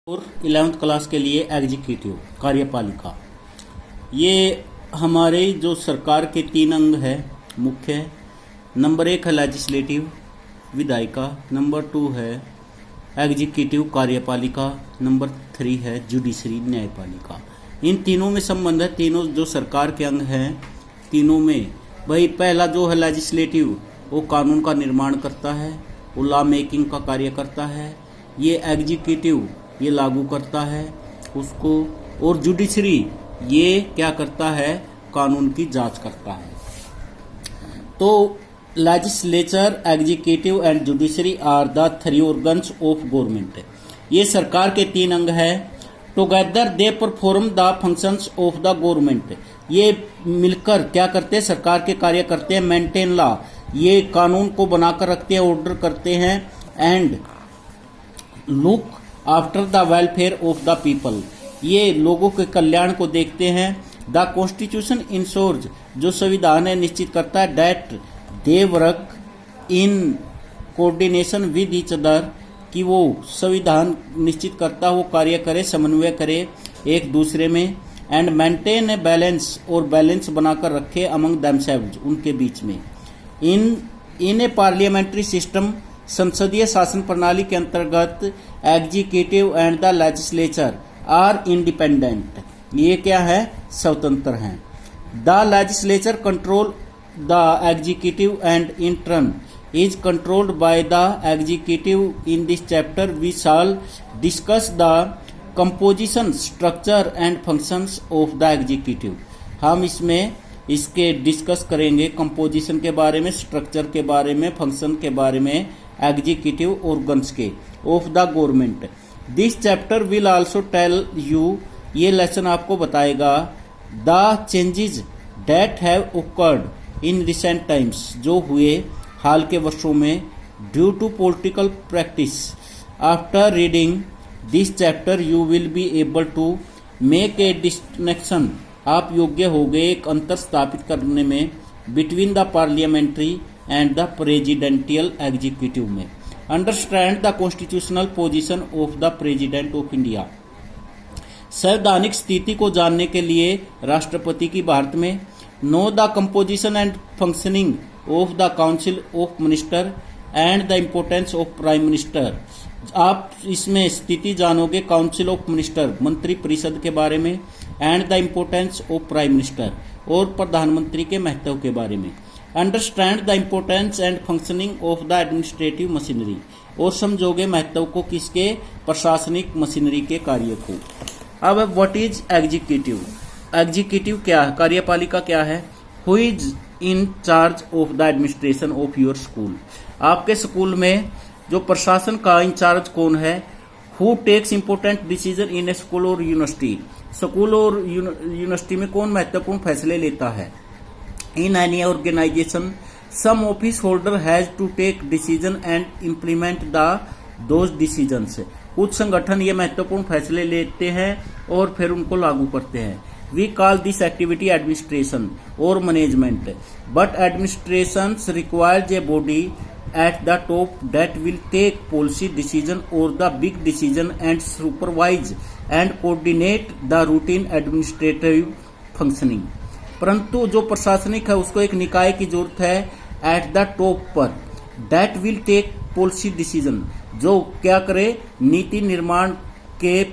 और 11th class के लिए एग्जीक्यूटिव कार्यपालिका, ये हमारे जो सरकार के 3 अंग है मुख्य है। नंबर 1 है लेजिस्लेटिव विधायिका, नंबर 2 है एग्जीक्यूटिव कार्यपालिका, नंबर 3 है जुडिशरी न्यायपालिका। इन तीनों में संबंध है। तीनों जो सरकार के अंग हैं तीनों में भाई पहला जो है लेजिस्लेटिव, वो कानून का निर्माण करता है, वो लॉ मेकिंग का कार्य करता है। ये एग्जीक्यूटिव ये लागू करता है उसको, और जुडिशरी ये क्या करता है, कानून की जांच करता है। तो legislature, executive and judiciary are the 3 organs of government. ये सरकार के 3 अंग है। Together they perform the functions of the government. ये मिलकर क्या करते हैं, सरकार के कार्य करते हैं। मेंटेन लॉ, ये कानून को बनाकर रखते हैं, ऑर्डर करते हैं। And look after the welfare of the people, ये लोगों के कल्याण को देखते हैं। द कॉन्स्टिट्यूशन इंश्योर्स, जो संविधान है निश्चित करता है। That they work in coordination with each other, कि वो संविधान निश्चित करता वो कार्य करे, समन्वय करे एक दूसरे में। एंड मेंटेन ए बैलेंस, और बैलेंस बनाकर रखे अमंग देमसेल्व्स, उनके बीच में। इन ए पार्लियामेंट्री सिस्टम, संसदीय शासन प्रणाली के अंतर्गत executive and the legislature are independent, ये क्या है, स्वतंत्र हैं। The legislature control the executive and in turn is controlled by the executive. In this chapter we shall discuss the composition, structure and functions of the executive. हम इसमें इसके discuss करेंगे composition के बारे में, स्ट्रक्चर के बारे में, फंक्शन के बारे में एग्जीक्यूटिव ऑर्गन्स के of the government. This chapter will also tell you, ये लेसन आपको बताएगा the changes that have occurred in recent times, जो हुए हाल के वर्षों में due to political practice. After reading this chapter you will be able to make a distinction, आप योग्य हो गए एक अंतर स्थापित करने में between the parliamentary and the presidential executive में। Understand the constitutional position of the president of India, संवैधानिक स्थिति को जानने के लिए राष्ट्रपति की भारत में। Know the composition and functioning of the council of minister and the importance of prime minister, आप इसमें स्थिति जानोगे काउंसिल ऑफ मिनिस्टर, मंत्री परिषद के बारे में। And the importance of prime minister, और प्रधानमंत्री के महत्व के बारे में। Understand the importance and functioning of the administrative machinery, और समझोगे महत्व को किसके, प्रशासनिक मशीनरी के कार्य को। अब व्हाट इज एग्जीक्यूटिव, एग्जीक्यूटिव क्या है, कार्यपालिका क्या है। Who is in charge of the administration of your school, आपके स्कूल में जो प्रशासन का इंचार्ज कौन है। Who takes important decision in a school और यूनिवर्सिटी, स्कूल और यूनिवर्सिटी में कौन महत्वपूर्ण फैसले लेता है। In any organisation some office holder has to take decision and implement the those decisions, कुछ संगठन ये महत्वपूर्ण फैसले लेते हैं और फिर उनको लागू करते हैं। We call this activity administration और management, but administration requires a body at the top that will take policy decision or the big decision and supervise and coordinate the routine administrative functioning। परंतु जो प्रशासनिक है उसको एक निकाय की जरूरत है at the top पर, that will take policy decision, जो क्या करे, नीति निर्माण के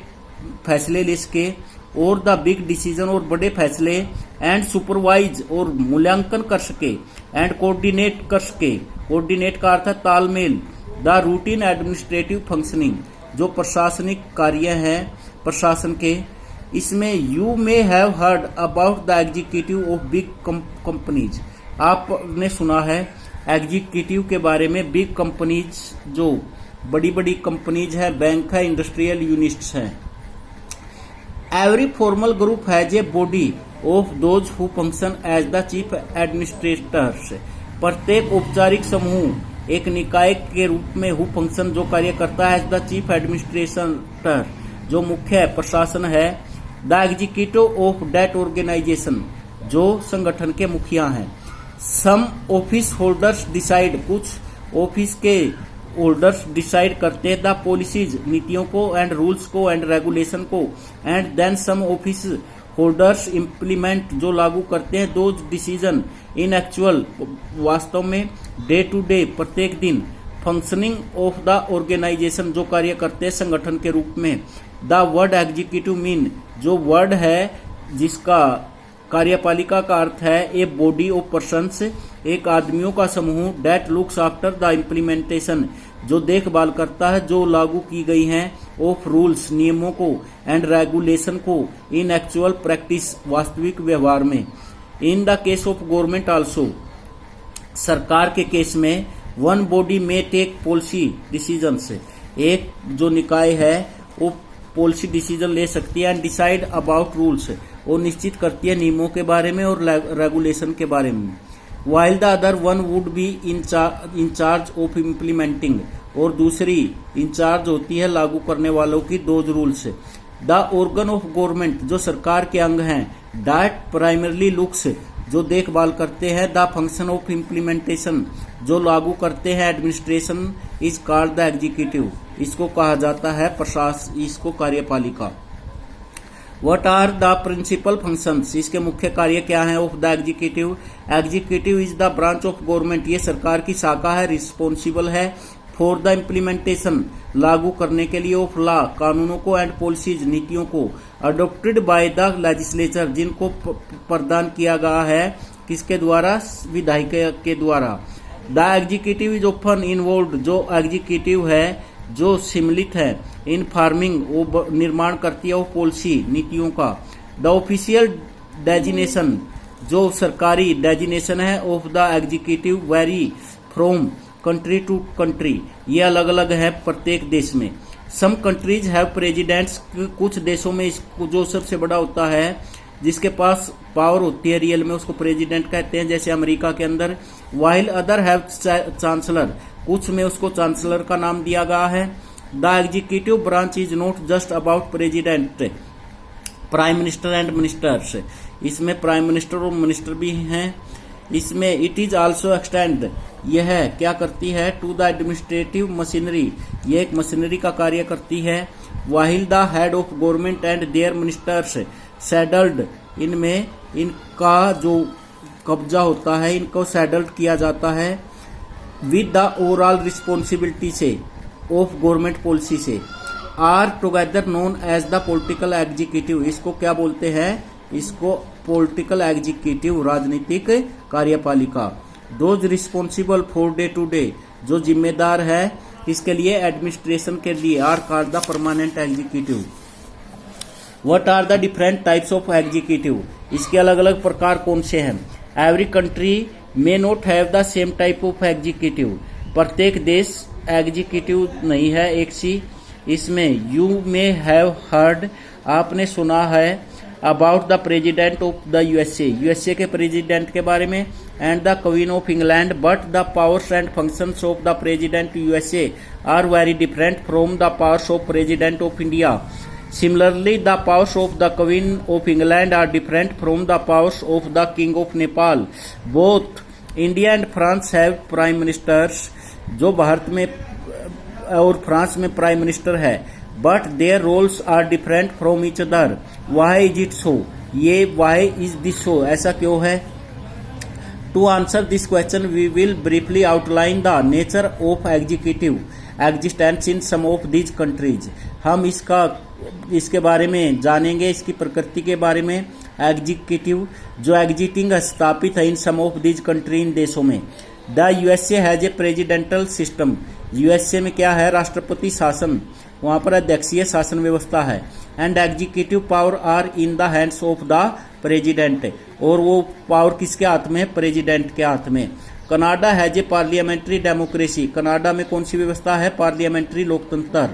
फैसले ले सके, और द बिग डिसीजन, और बड़े फैसले, एंड सुपरवाइज, और मूल्यांकन कर सके, एंड कोऑर्डिनेट कर सके। कोऑर्डिनेट का अर्थ है तालमेल। द रूटीन एडमिनिस्ट्रेटिव फंक्शनिंग, जो प्रशासनिक कार्य हैं प्रशासन के। इसमें you may have heard about the executive of big companies, आपने सुना है एग्जीक्यूटिव के बारे में। बिग कंपनीज, जो बड़ी बड़ी कंपनीज है, बैंक है, इंडस्ट्रियल यूनिट्स हैं। Every formal group has a body of those who function as the chief administrators, प्रत्येक औपचारिक समूह एक निकाय के रूप में हु फंक्शन, जो कार्य करता है, एज द चीफ एडमिनिस्ट्रेटर, जो मुख्य है प्रशासन है। The executive of that organisation, जो संगठन के मुखिया हैं। सम ऑफिस होल्डर्स डिसाइड, कुछ ऑफिस के होल्डर्स डिसाइड करते हैं द पॉलिसीज, नीतियों को, एंड रूल्स को, एंड रेगुलेशन को, and then some office holders implement, जो लागू करते हैं दो डिसीजन इन एक्चुअल, वास्तव में, डे टू डे, प्रत्येक दिन, फंक्शनिंग ऑफ द ऑर्गेनाइजेशन, जो कार्य करते हैं संगठन के रूप में। द वर्ड एग्जीक्यूटिव मीन, जो वर्ड है जिसका कार्यपालिका का अर्थ है ए बॉडी ऑफ पर्सन्स, एक आदमियों का समूह, that looks after the implementation, जो देखभाल करता है जो लागू की गई हैं, ऑफ रूल्स, नियमों को, एंड रेगुलेशन को, इन एक्चुअल प्रैक्टिस, वास्तविक व्यवहार में। In the case of government also, सरकार के केस में, वन बॉडी में टेक पॉलिसी डिसीजंस, एक जो निकाय है वो पॉलिसी डिसीजन ले सकती है, एंड डिसाइड अबाउट रूल्स, और निश्चित करती है नियमों के बारे में और रेगुलेशन के बारे में। While the other one would be in charge of implementing, और दूसरी इंचार्ज होती है लागू करने वालों की those rules. The organ of government, जो सरकार के अंग हैं, दैट प्राइमरली लुक्स, जो देखभाल करते हैं, द फंक्शन ऑफ इम्प्लीमेंटेशन, जो लागू करते हैं, administration is called the executive, इसको कहा जाता है प्रशासन, इसको कार्यपालिका। What are the principal functions, इसके मुख्य कार्य क्या हैं, of the executive? Executive is the branch of government, ये सरकार की शाखा है, रिस्पॉन्सिबल है फॉर द इम्प्लीमेंटेशन, लागू करने के लिए, ऑफ लॉ, कानूनों को, एंड पॉलिसीज, नीतियों को, अडोप्टेड बाय द लेजिस्लेचर, जिनको प्रदान किया गया है, किसके द्वारा? विधायक के द्वारा। The executive is often involve, जो एग्जीक्यूटिव है जो सम्मिलित है, इन फार्मिंग, वो निर्माण करती है वो पॉलिसी, नीतियों का। द ऑफिशियल डेजिनेशन, जो सरकारी डेजिनेशन है, of the executive vary from country to country, ये अलग अलग है प्रत्येक देश में। सम कंट्रीज हैव प्रेसिडेंट्स, कुछ देशों में इसको जो सबसे बड़ा होता है, जिसके पास पावर होती है रियल में, उसको प्रेसिडेंट कहते हैं, जैसे अमेरिका के अंदर। वाइल अदर हैव चांसलर, कुछ में उसको चांसलर का नाम दिया गया है। The executive branch is not just about president, prime minister and ministers, इसमें प्राइम मिनिस्टर और मिनिस्टर भी हैं। इसमें इट इज आल्सो एक्सटेंड, यह क्या करती है, टू द एडमिनिस्ट्रेटिव मशीनरी, ये एक मशीनरी का कार्य करती है। While the head of government and their ministers saddled, इनमें इनका जो कब्जा होता है, इनको सैडल्ड किया जाता है विद द ओवरऑल रिस्पॉन्सिबिलिटी से, ऑफ गवर्नमेंट पॉलिसी से, are together known as the political executive, इसको क्या बोलते हैं, इसको पॉलिटिकल एग्जीक्यूटिव, राजनीतिक कार्यपालिका। Those responsible for day to day, जो जिम्मेदार है इसके लिए, एडमिनिस्ट्रेशन के लिए, are called the permanent executive. What are the different types of executive, इसके अलग अलग प्रकार कौन से हैं? Every country may not have the same type of executive, प्रत्येक देश एग्जीक्यूटिव नहीं है एक सी। इसमें यू मे हैव हर्ड, आपने सुना है, about the president of the USA, USA के प्रेसिडेंट के बारे में, and the queen of England, but the powers and functions of the president USA are very different from the powers of president of India. Similarly, the powers of the Queen of England are different from the powers of the King of Nepal. Both India and France have prime ministers, जो भारत में और France में prime minister है, but their roles are different from each other. Why is it so? ये why is this so? ऐसा क्यों है? To answer this question, we will briefly outline the nature of executive existence in some of these countries. हम इसके बारे में जानेंगे, इसकी प्रकृति के बारे में। एग्जीक्यूटिव जो एग्जीटिंग स्थापित है इन सम ऑफ दीज कंट्री, इन देशों में। The USA has a presidential system, USA में क्या है, राष्ट्रपति शासन, वहां पर अध्यक्षीय शासन व्यवस्था है। And executive power are in the hands of the president, और वो पावर किसके हाथ में है, प्रेसिडेंट के हाथ में। Canada has a parliamentary democracy, Canada में कौन सी व्यवस्था है, पार्लियामेंट्री लोकतंत्र।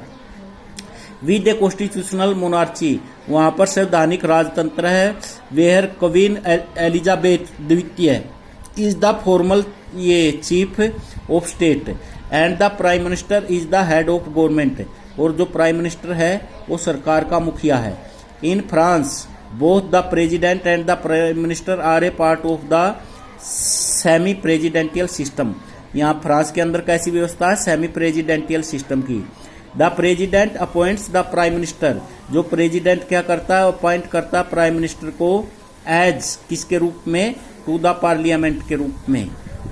विद ए कॉन्स्टिट्यूशनल मोनार्ची, वहां पर संवैधानिक राजतंत्र है। वेयर क्वीन एलिजाबेथ द्वितीय इज द फॉर्मल ये chief of state, and the prime minister is the head of government, और जो प्राइम मिनिस्टर है वो सरकार का मुखिया है। In France both the president and the prime minister are a part of the semi presidential system, यहाँ France के अंदर कैसी व्यवस्था है, सेमी प्रेसिडेंटियल सिस्टम की। The president appoints the prime minister, जो प्रेसिडेंट क्या करता है, अपॉइंट करता है प्राइम मिनिस्टर को एज किसके रूप में, टू द पार्लियामेंट के रूप में।